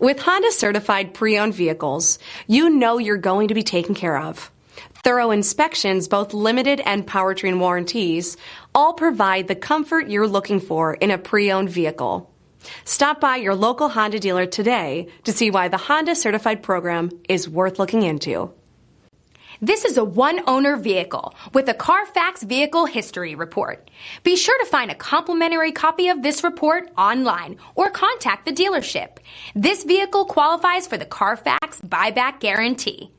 With Honda certified pre-owned vehicles, you know you're going to be taken care of. Thorough inspections, both limited and powertrain warranties, all provide the comfort you're looking for in a pre-owned vehicle. Stop by your local Honda dealer today to see why the Honda certified program is worth looking into. This is a one-owner vehicle with a Carfax Vehicle History Report. Be sure to find a complimentary copy of this report online or contact the dealership. This vehicle qualifies for the Carfax Buyback Guarantee.